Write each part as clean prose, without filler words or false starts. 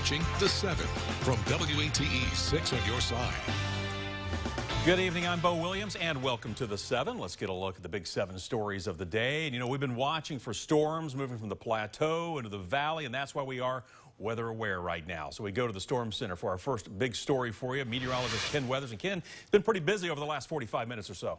watching The 7 from WATE 6 on your side. Good evening, I'm Bo Williams, and welcome to The 7. Let's get a look at the big 7 stories of the day. And, we've been watching for storms moving from the plateau into the valley, and that's why we are weather aware right now. So we go to the Storm Center for our first big story for you. Meteorologist Ken Weathers. And Ken, it's been pretty busy over the last 45 minutes or so.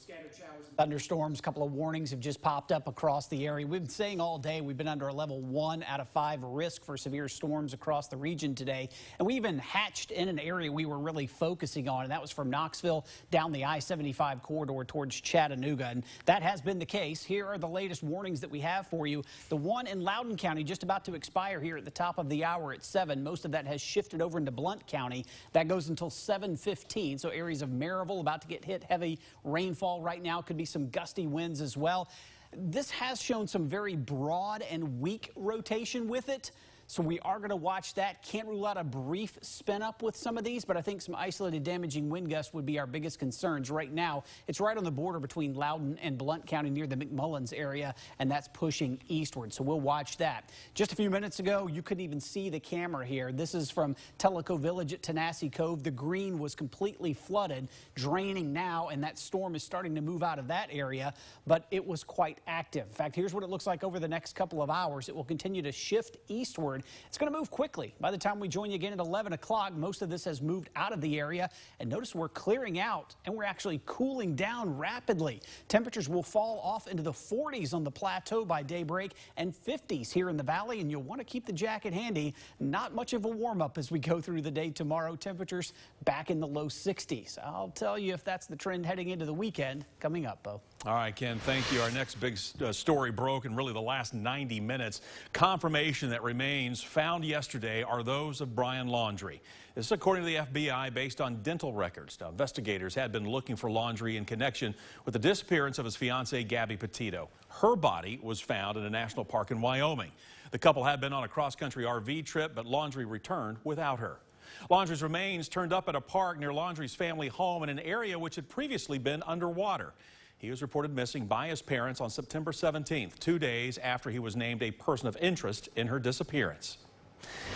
Scattered showers and thunderstorms. A couple of warnings have just popped up across the area. We've been saying all day we've been under a level 1 out of 5 risk for severe storms across the region today. And we even hatched in an area we were really focusing on, and that was from Knoxville down the I-75 corridor towards Chattanooga. And that has been the case. Here are the latest warnings that we have for you. The one in Loudoun County just about to expire here at the top of the hour at 7. Most of that has shifted over into Blount County. That goes until 7:15. So areas of Maryville about to get hit heavy rainfall right now. Could be some gusty winds as well. This has shown some very broad and weak rotation with it. So we are going to watch that. Can't rule out a brief spin up with some of these, but I think some isolated damaging wind gusts would be our biggest concerns right now. It's right on the border between Loudoun and Blount County near the McMullins area, and that's pushing eastward. So we'll watch that. Just a few minutes ago, you couldn't even see the camera here. This is from Tellico Village at Tanasi Cove. The green was completely flooded, draining now, and that storm is starting to move out of that area, but it was quite active. In fact, here's what it looks like over the next couple of hours. It will continue to shift eastward. It's going to move quickly. By the time we join you again at 11 o'clock, most of this has moved out of the area. And notice we're clearing out and we're actually cooling down rapidly. Temperatures will fall off into the 40s on the plateau by daybreak and 50s here in the valley. And you'll want to keep the jacket handy. Not much of a warm up as we go through the day tomorrow. Temperatures back in the low 60s. I'll tell you if that's the trend heading into the weekend coming up, Bo. All right, Ken, thank you. Our next big story broke in really the last 90 minutes. Confirmation that remains found yesterday are those of Brian Laundrie. This is according to the FBI based on dental records. Now, investigators had been looking for Laundrie in connection with the disappearance of his fiancée, Gabby Petito. Her body was found in a national park in Wyoming. The couple had been on a cross-country RV trip, but Laundrie returned without her. Laundrie's remains turned up at a park near Laundrie's family home in an area which had previously been underwater. He was reported missing by his parents on September 17th, 2 days after he was named a person of interest in her disappearance.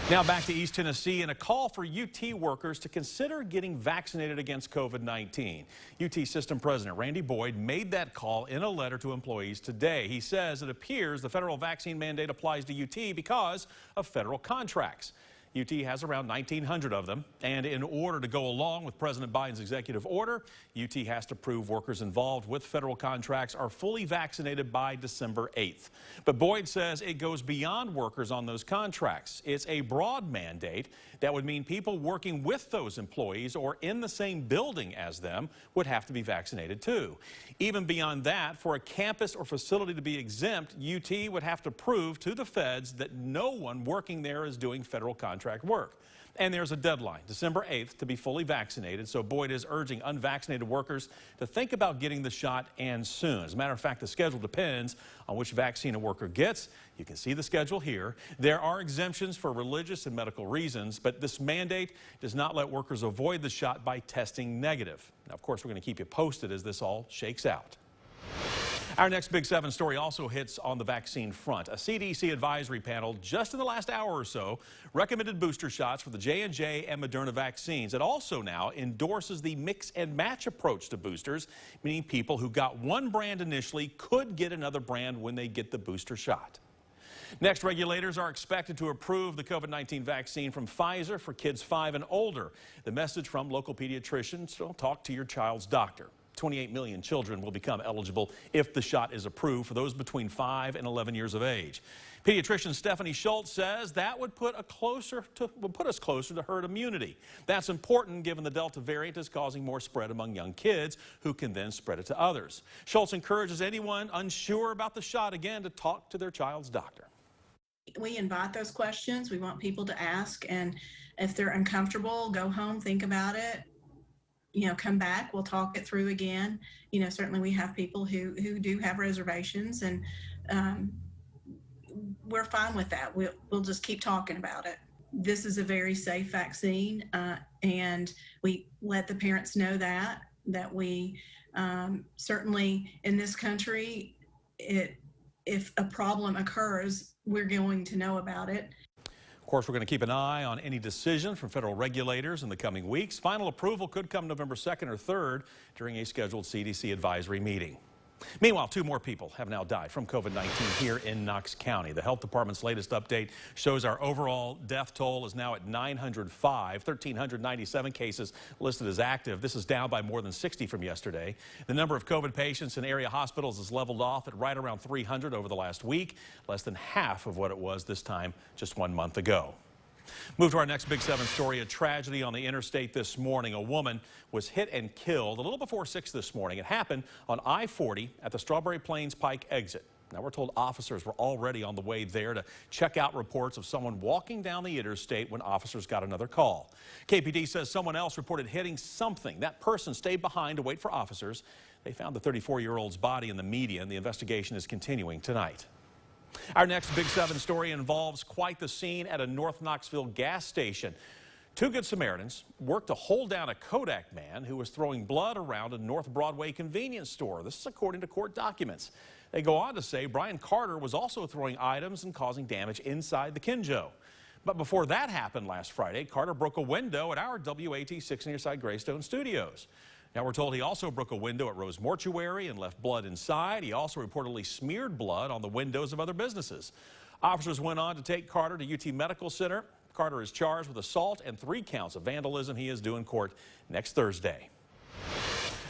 Now back to East Tennessee and a call for UT workers to consider getting vaccinated against COVID-19. UT System President Randy Boyd made that call in a letter to employees today. He says it appears the federal vaccine mandate applies to UT because of federal contracts. UT has around 1,900 of them, and in order to go along with President Biden's executive order, UT has to prove workers involved with federal contracts are fully vaccinated by December 8th. But Boyd says it goes beyond workers on those contracts. It's a broad mandate that would mean people working with those employees or in the same building as them would have to be vaccinated too. Even beyond that, for a campus or facility to be exempt, UT would have to prove to the feds that no one working there is doing federal contract work. And there's a deadline, December 8th, to be fully vaccinated. So Boyd is urging unvaccinated workers to think about getting the shot and soon. As a matter of fact, the schedule depends on which vaccine a worker gets. You can see the schedule here. There are exemptions for religious and medical reasons, but this mandate does not let workers avoid the shot by testing negative. Now, of course, we're going to keep you posted as this all shakes out. Our next Big 7 story also hits on the vaccine front. A CDC advisory panel just in the last hour or so recommended booster shots for the J&J and Moderna vaccines. It also now endorses the mix and match approach to boosters, meaning people who got one brand initially could get another brand when they get the booster shot. Next, regulators are expected to approve the COVID-19 vaccine from Pfizer for kids 5 and older. The message from local pediatricians: so talk to your child's doctor. 28 million children will become eligible if the shot is approved for those between 5 and 11 years of age. Pediatrician Stephanie Schultz says that would put us closer to herd immunity. That's important given the Delta variant is causing more spread among young kids who can then spread it to others. Schultz encourages anyone unsure about the shot again to talk to their child's doctor. We invite those questions. We want people to ask, and if they're uncomfortable, go home, think about it. Come back, we'll talk it through again. Certainly we have people who do have reservations, and we're fine with that. We'll just keep talking about it. This is a very safe vaccine, and we let the parents know that we certainly in this country, if a problem occurs, we're going to know about it. Of course, we're going to keep an eye on any decision from federal regulators in the coming weeks. Final approval could come November 2nd or 3rd during a scheduled CDC advisory meeting. Meanwhile, 2 more people have now died from COVID-19 here in Knox County. The health department's latest update shows our overall death toll is now at 905, 1,397 cases listed as active. This is down by more than 60 from yesterday. The number of COVID patients in area hospitals has leveled off at right around 300 over the last week, less than half of what it was this time just 1 month ago. Move to our next Big 7 story, a tragedy on the interstate this morning. A woman was hit and killed a little before 6 this morning. It happened on I-40 at the Strawberry Plains Pike exit. Now, we're told officers were already on the way there to check out reports of someone walking down the interstate when officers got another call. KPD says someone else reported hitting something. That person stayed behind to wait for officers. They found the 34-year-old's body in the median. The investigation is continuing tonight. Our next Big 7 story involves quite the scene at a North Knoxville gas station. 2 Good Samaritans worked to hold down a Kodak man who was throwing blood around a North Broadway convenience store. This is according to court documents. They go on to say Brian Carter was also throwing items and causing damage inside the Kinjo. But before that happened last Friday, Carter broke a window at our WATE 6 Nearside Greystone studios. Now, we're told he also broke a window at Rose Mortuary and left blood inside. He also reportedly smeared blood on the windows of other businesses. Officers went on to take Carter to UT Medical Center. Carter is charged with assault and 3 counts of vandalism. He is due in court next Thursday.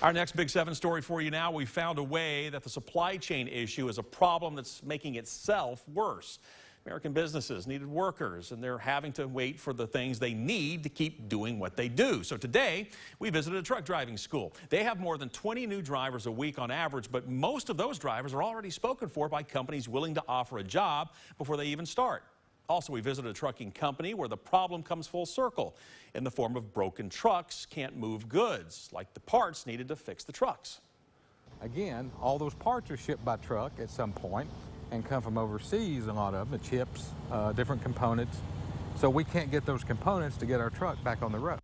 Our next Big 7 story for you now. We found a way that the supply chain issue is a problem that's making itself worse. American businesses needed workers, and they're having to wait for the things they need to keep doing what they do. So today, we visited a truck driving school. They have more than 20 new drivers a week on average, but most of those drivers are already spoken for by companies willing to offer a job before they even start. Also, we visited a trucking company where the problem comes full circle in the form of broken trucks can't move goods, like the parts needed to fix the trucks. Again, all those parts are shipped by truck at some point and come from overseas, a lot of them, the chips, different components. So we can't get those components to get our truck back on the road.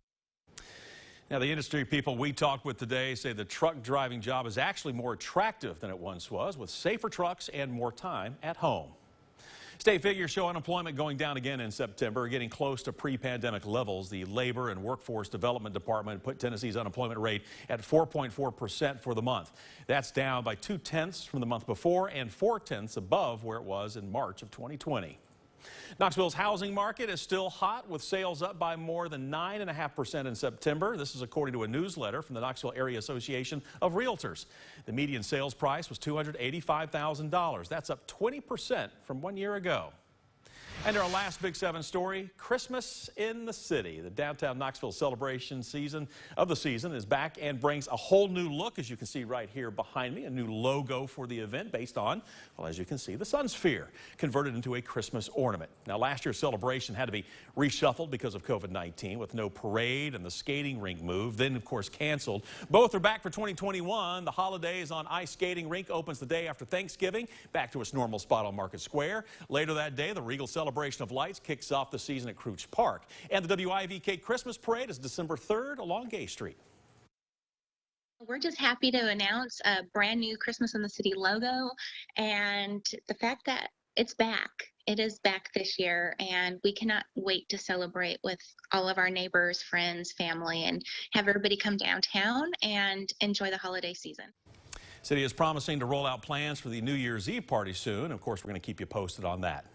Now, the industry people we talked with today say the truck driving job is actually more attractive than it once was, with safer trucks and more time at home. State figures show unemployment going down again in September, getting close to pre-pandemic levels. The Labor and Workforce Development Department put Tennessee's unemployment rate at 4.4% for the month. That's down by 0.2 from the month before and 0.4 above where it was in March of 2020. Knoxville's housing market is still hot, with sales up by more than 9.5% in September. This is according to a newsletter from the Knoxville Area Association of Realtors. The median sales price was $285,000. That's up 20% from 1 year ago. And our last Big 7 story, Christmas in the city. The downtown Knoxville celebration season is back and brings a whole new look, as you can see right here behind me, a new logo for the event based on, well, as you can see, the Sun Sphere, converted into a Christmas ornament. Now, last year's celebration had to be reshuffled because of COVID-19, with no parade and the skating rink moved, then, of course, canceled. Both are back for 2021. The Holidays on Ice Skating Rink opens the day after Thanksgiving, back to its normal spot on Market Square. Later that day, the Regal Celebration of Lights kicks off the season at Crouch Park. And the WIVK Christmas Parade is December 3rd along Gay Street. We're just happy to announce a brand new Christmas in the City logo, and the fact that it's back. It is back this year, and we cannot wait to celebrate with all of our neighbors, friends, family, and have everybody come downtown and enjoy the holiday season. City is promising to roll out plans for the New Year's Eve party soon. Of course, we're going to keep you posted on that.